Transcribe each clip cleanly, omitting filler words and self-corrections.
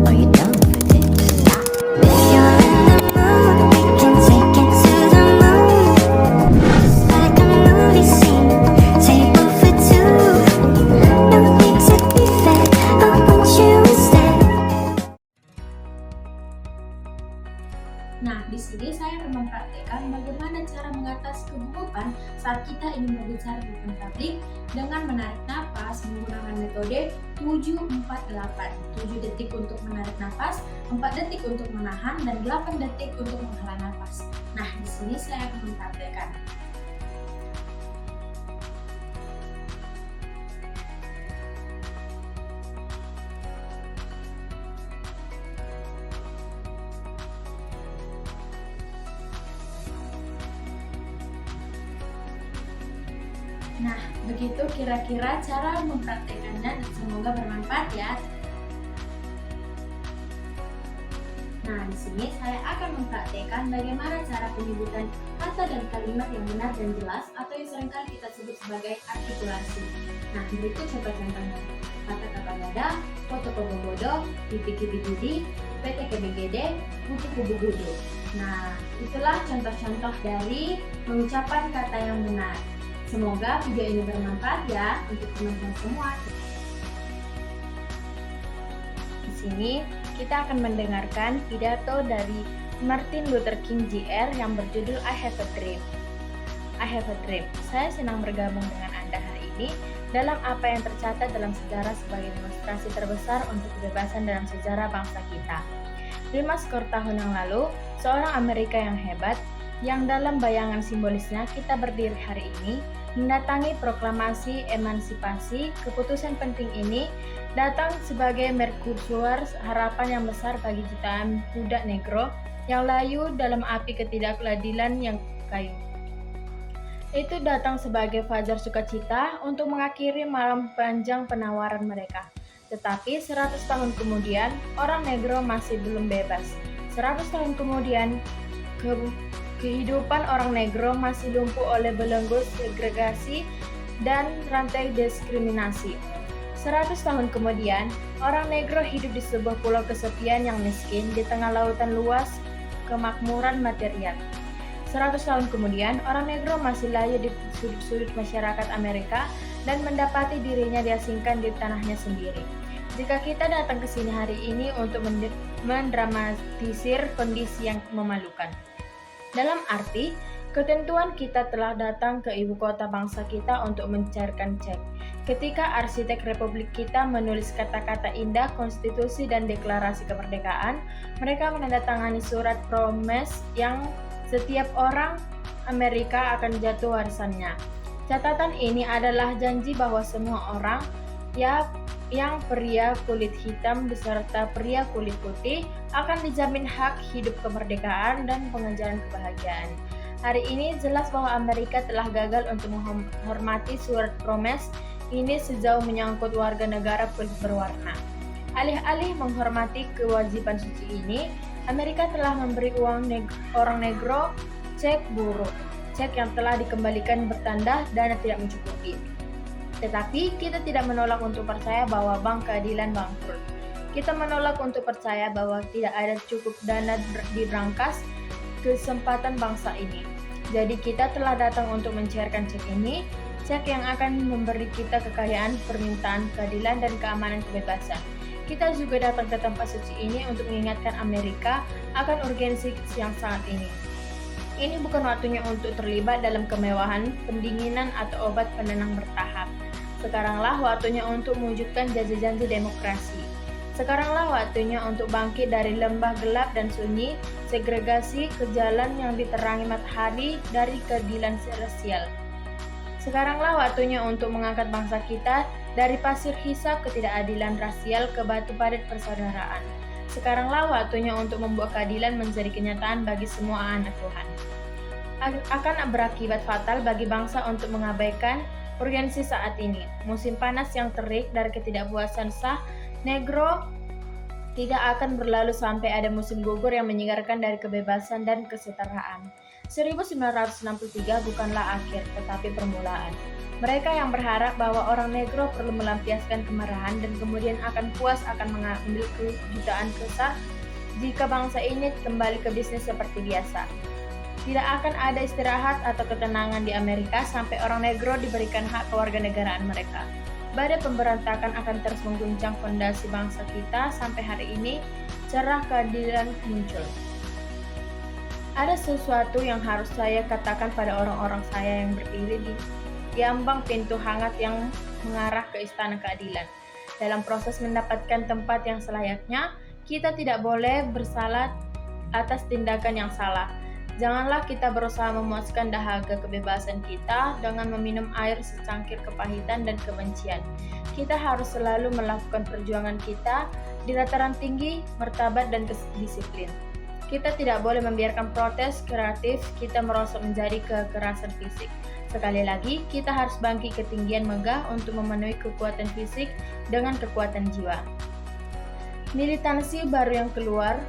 or you don't put it. If you're in the mood, we can take it to the moon. Just like a movie scene, table for two. No need to be fed, I want you instead. Nah, di sini saya akan mempraktekkan bagaimana cara mengatasi kegugupan saat kita ingin berbicara di depan publik dengan menarik napas menggunakan metode 7-4-8. 7 detik untuk menarik napas, 4 detik untuk menahan, dan 8 detik untuk menghela napas. Nah, di sini saya akan mempraktekkan. Nah, begitu kira-kira cara mempraktekannya dan semoga bermanfaat ya. Nah, di sini saya akan mempraktekkan bagaimana cara penyebutan kata dan kalimat yang benar dan jelas atau yang seringkali kita sebut sebagai artikulasi. Nah, berikut coba contohnya. Kata kabagada, foto kobobodo, pipi budi, PT KBGD, buku kubu gudu. Nah, itulah contoh-contoh dari mengucapkan kata yang benar. Semoga video ini bermanfaat ya untuk teman-teman semua. Di sini kita akan mendengarkan pidato dari Martin Luther King Jr. yang berjudul I Have a Dream. I have a dream. Saya senang bergabung dengan Anda hari ini dalam apa yang tercatat dalam sejarah sebagai demonstrasi terbesar untuk kebebasan dalam sejarah bangsa kita. 5 skor tahun yang lalu, seorang Amerika yang hebat, yang dalam bayangan simbolisnya kita berdiri hari ini, mendatangi proklamasi emansipasi. Keputusan penting ini datang sebagai mercusuar harapan yang besar bagi jutaan budak negro yang layu dalam api ketidakadilan yang kayu. Itu datang sebagai fajar sukacita untuk mengakhiri malam panjang penawaran mereka. Tetapi 100 tahun kemudian, orang negro masih belum bebas. 100 tahun kemudian, kehidupan orang negro masih lumpuh oleh belenggu segregasi dan rantai diskriminasi. 100 tahun kemudian, orang negro hidup di sebuah pulau kesepian yang miskin di tengah lautan luas kemakmuran material. 100 tahun kemudian, orang negro masih layu di sudut-sudut masyarakat Amerika dan mendapati dirinya diasingkan di tanahnya sendiri. Jika kita datang ke sini hari ini untuk mendramatisir kondisi yang memalukan. Dalam arti, ketentuan kita telah datang ke ibu kota bangsa kita untuk mencairkan cek. Ketika arsitek republik kita menulis kata-kata indah, konstitusi dan deklarasi kemerdekaan, mereka menandatangani surat promes yang setiap orang Amerika akan jatuh warisannya. Catatan ini adalah janji bahwa semua orang, yang pria kulit hitam beserta pria kulit putih akan dijamin hak hidup kemerdekaan dan pengejaran kebahagiaan. Hari ini jelas bahwa Amerika telah gagal untuk menghormati surat promes ini sejauh menyangkut warga negara kulit berwarna. Alih-alih menghormati kewajiban suci ini, Amerika telah memberi uang orang negro cek buruk, cek yang telah dikembalikan bertanda dana tidak mencukupi. Tetapi kita tidak menolak untuk percaya bahwa bank keadilan bangkrut. Kita menolak untuk percaya bahwa tidak ada cukup dana di brankas kesempatan bangsa ini. Jadi kita telah datang untuk mencairkan cek ini, cek yang akan memberi kita kekayaan, permintaan, keadilan, dan keamanan kebebasan. Kita juga datang ke tempat suci ini untuk mengingatkan Amerika akan urgensi yang sangat ini. Ini bukan waktunya untuk terlibat dalam kemewahan, pendinginan, atau obat penenang bertahap. Sekaranglah waktunya untuk mewujudkan janji-janji demokrasi. Sekaranglah waktunya untuk bangkit dari lembah gelap dan sunyi, segregasi ke jalan yang diterangi matahari dari keadilan rasial. Sekaranglah waktunya untuk mengangkat bangsa kita dari pasir hisap ketidakadilan rasial ke batu padat persaudaraan. Sekaranglah waktunya untuk membuat keadilan menjadi kenyataan bagi semua anak Tuhan. Akan berakibat fatal bagi bangsa untuk mengabaikan urgensi saat ini. Musim panas yang terik dari ketidakpuasan sah negro tidak akan berlalu sampai ada musim gugur yang menyegarkan dari kebebasan dan kesetaraan. 1963 bukanlah akhir, tetapi permulaan. Mereka yang berharap bahwa orang negro perlu melampiaskan kemarahan dan kemudian akan puas akan mengambil kejutaan besar jika bangsa ini kembali ke bisnis seperti biasa. Tidak akan ada istirahat atau ketenangan di Amerika sampai orang negro diberikan hak kewarganegaraan mereka. Badai pemberontakan akan terus mengguncang fondasi bangsa kita sampai hari ini cerah keadilan muncul. Ada sesuatu yang harus saya katakan pada orang-orang saya yang berdiri di ambang pintu hangat yang mengarah ke istana keadilan. Dalam proses mendapatkan tempat yang selayaknya, kita tidak boleh bersalah atas tindakan yang salah. Janganlah kita berusaha memuaskan dahaga kebebasan kita dengan meminum air secangkir kepahitan dan kebencian. Kita harus selalu melakukan perjuangan kita di dataran tinggi, martabat, dan disiplin. Kita tidak boleh membiarkan protes kreatif kita merosot menjadi kekerasan fisik. Sekali lagi, kita harus bangkit ketinggian megah untuk memenuhi kekuatan fisik dengan kekuatan jiwa. Militansi baru yang keluar,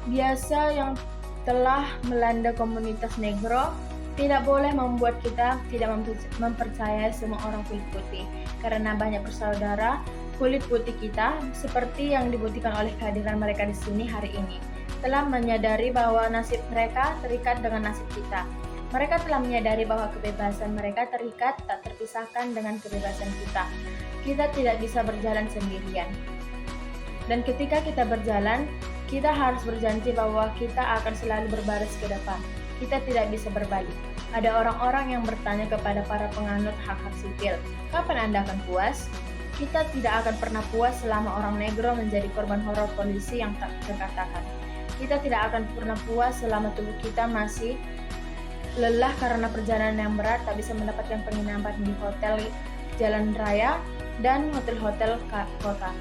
biasa yang telah melanda komunitas negro, tidak boleh membuat kita tidak mempercayai semua orang kulit putih, karena banyak bersaudara kulit putih kita, seperti yang dibuktikan oleh kehadiran mereka di sini hari ini, telah menyadari bahwa nasib mereka terikat dengan nasib kita. Mereka telah menyadari bahwa kebebasan mereka terikat tak terpisahkan dengan kebebasan kita. Kita tidak bisa berjalan sendirian. Dan ketika kita berjalan, kita harus berjanji bahwa kita akan selalu berbaris ke depan. Kita tidak bisa berbalik. Ada orang-orang yang bertanya kepada para penganut hak-hak sipil, kapan Anda akan puas? Kita tidak akan pernah puas selama orang negro menjadi korban horor polisi yang tak terkatakan. Kita tidak akan pernah puas selama tubuh kita masih lelah karena perjalanan yang berat, tak bisa mendapatkan penginapan di hotel jalan raya dan hotel-hotel kota.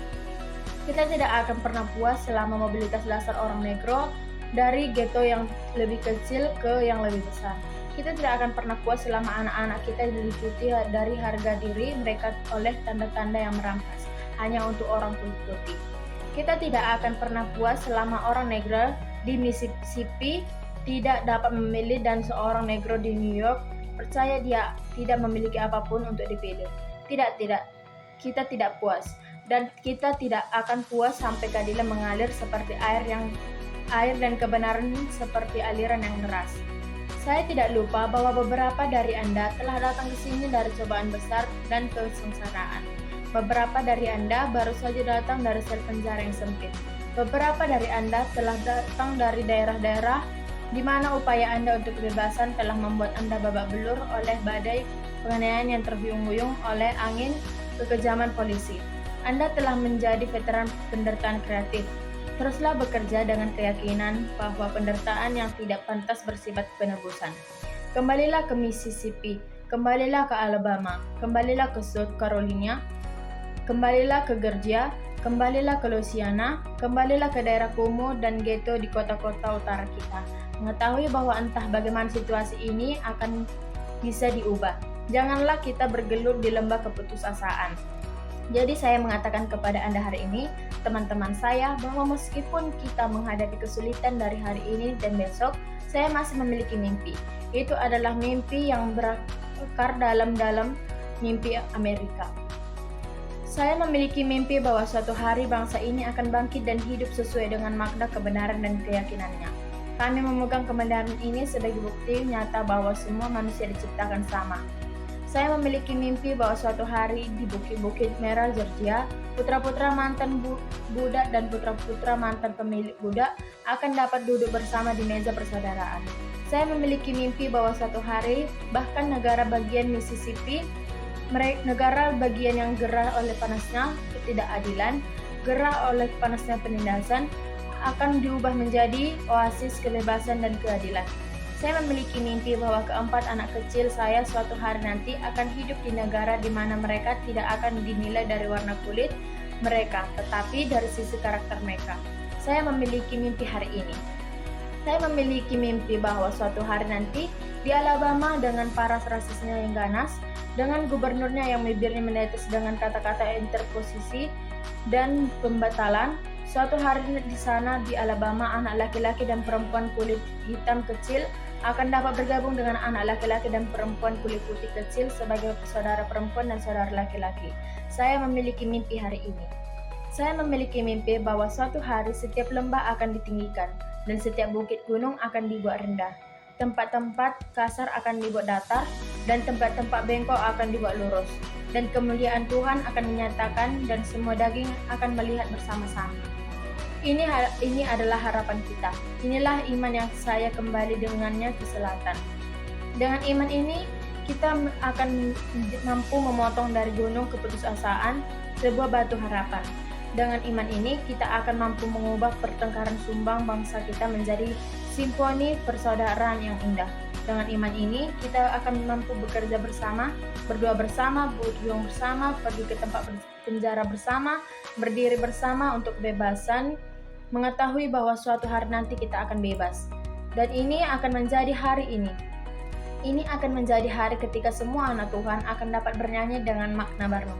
Kita tidak akan pernah puas selama mobilitas dasar orang negro dari ghetto yang lebih kecil ke yang lebih besar. Kita tidak akan pernah puas selama anak-anak kita dilucuti dari harga diri mereka oleh tanda-tanda yang merampas hanya untuk orang kulit putih. Kita tidak akan pernah puas selama orang negro di Mississippi tidak dapat memilih dan seorang negro di New York percaya dia tidak memiliki apapun untuk dipilih. Tidak, kita tidak puas. Dan kita tidak akan puas sampai keadilan mengalir seperti air dan kebenaran seperti aliran yang deras. Saya tidak lupa bahwa beberapa dari Anda telah datang ke sini dari cobaan besar dan kesengsaraan. Beberapa dari Anda baru saja datang dari sel penjara yang sempit. Beberapa dari Anda telah datang dari daerah-daerah di mana upaya Anda untuk kebebasan telah membuat Anda babak belur oleh badai penganiayaan yang terhuyung-huyung oleh angin kekejaman polisi. Anda telah menjadi veteran pendertaan kreatif. Teruslah bekerja dengan keyakinan bahwa pendertaan yang tidak pantas bersifat penebusan. Kembalilah ke Mississippi, kembalilah ke Alabama, kembalilah ke South Carolina, kembalilah ke Georgia, kembalilah ke Louisiana, kembalilah ke daerah kumuh dan ghetto di kota-kota utara kita. Mengetahui bahwa entah bagaimana situasi ini akan bisa diubah. Janganlah kita bergelut di lembah keputusasaan. Jadi saya mengatakan kepada Anda hari ini, teman-teman saya, bahwa meskipun kita menghadapi kesulitan dari hari ini dan besok, saya masih memiliki mimpi. Itu adalah mimpi yang berakar dalam mimpi Amerika. Saya memiliki mimpi bahwa suatu hari bangsa ini akan bangkit dan hidup sesuai dengan makna kebenaran dan keyakinannya. Kami memegang kebenaran ini sebagai bukti nyata bahwa semua manusia diciptakan sama. Saya memiliki mimpi bahwa suatu hari di Bukit-Bukit Merah, Georgia, putra-putra mantan budak dan putra-putra mantan pemilik budak akan dapat duduk bersama di meja persaudaraan. Saya memiliki mimpi bahwa suatu hari, bahkan negara bagian Mississippi, negara bagian yang gerah oleh panasnya ketidakadilan, gerah oleh panasnya penindasan, akan diubah menjadi oasis kebebasan dan keadilan. Saya memiliki mimpi bahwa keempat anak kecil saya suatu hari nanti akan hidup di negara di mana mereka tidak akan dinilai dari warna kulit mereka, tetapi dari sisi karakter mereka. Saya memiliki mimpi hari ini. Saya memiliki mimpi bahwa suatu hari nanti di Alabama dengan paras rasisnya yang ganas, dengan gubernurnya yang bibirnya menetes dengan kata-kata interposisi dan pembatalan, suatu hari di sana di Alabama anak laki-laki dan perempuan kulit hitam kecil akan dapat bergabung dengan anak laki-laki dan perempuan kulit putih kecil sebagai saudara perempuan dan saudara laki-laki. Saya memiliki mimpi hari ini. Saya memiliki mimpi bahwa suatu hari setiap lembah akan ditinggikan dan setiap bukit gunung akan dibuat rendah. Tempat-tempat kasar akan dibuat datar dan tempat-tempat bengkok akan dibuat lurus. Dan kemuliaan Tuhan akan dinyatakan dan semua daging akan melihat bersama-sama. Ini adalah harapan kita. Inilah iman yang saya kembali dengannya ke selatan. Dengan iman ini, kita akan mampu memotong dari gunung keputusasaan sebuah batu harapan. Dengan iman ini, kita akan mampu mengubah pertengkaran sumbang bangsa kita menjadi simfoni persaudaraan yang indah. Dengan iman ini, kita akan mampu bekerja bersama, berdoa bersama, berjuang bersama, pergi ke tempat penjara bersama, berdiri bersama untuk kebebasan, mengetahui bahwa suatu hari nanti kita akan bebas. Dan ini akan menjadi hari ini. Ini akan menjadi hari ketika semua anak Tuhan akan dapat bernyanyi dengan makna baru.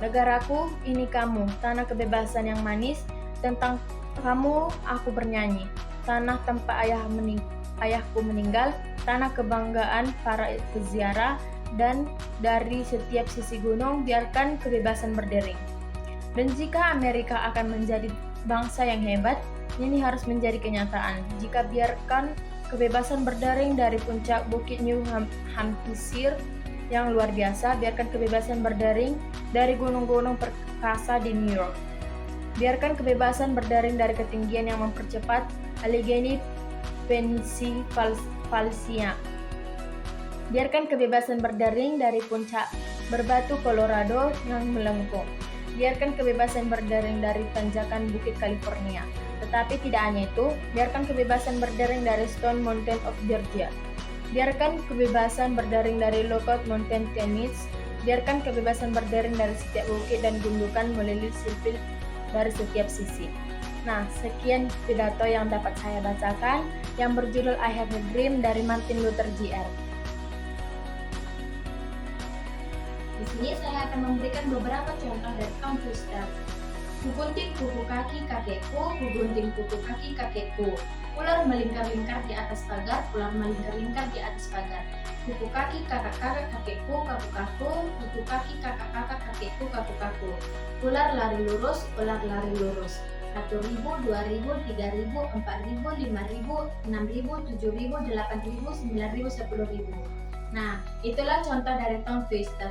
Negaraku, ini kamu, tanah kebebasan yang manis, tentang kamu aku bernyanyi. Tanah tempat ayahku meninggal, tanah kebanggaan para peziarah, dan dari setiap sisi gunung biarkan kebebasan berdering. Dan jika Amerika akan menjadi bangsa yang hebat, ini harus menjadi kenyataan. Jika biarkan kebebasan berdering dari puncak bukit New Hampshire yang luar biasa, biarkan kebebasan berdering dari gunung-gunung perkasa di New York. Biarkan kebebasan berdering dari ketinggian yang mempercepat Allegheny, Pennsylvania. Biarkan kebebasan berdering dari puncak berbatu Colorado yang melengkung. Biarkan kebebasan berdering dari tanjakan bukit California. Tetapi tidak hanya itu, biarkan kebebasan berdering dari Stone Mountain of Georgia. Biarkan kebebasan berdering dari Lookout Mountain, Tennessee. Biarkan kebebasan berdering dari setiap bukit dan gundukan melalui sipil dari setiap sisi. Nah, sekian pidato yang dapat saya bacakan yang berjudul I Have a Dream dari Martin Luther Jr. Di sini saya akan memberikan beberapa contoh dari tongue twister. Kugunting kuku kaki kakekku, kugunting kuku kaki kakekku. Ular melingkar-lingkar di atas pagar, ular melingkar-lingkar di atas pagar. Kuku kaki kakak-kakak kakekku, kaku-kaku, kuku kaki kakak-kakak kakekku, kaku-kaku. Ular lari lurus, ular lari lurus. 1.000, 2.000, 3.000, 4.000, 5.000, 6.000, 7.000, 8.000, 9.000, 10.000. Nah, itulah contoh dari tongue twister.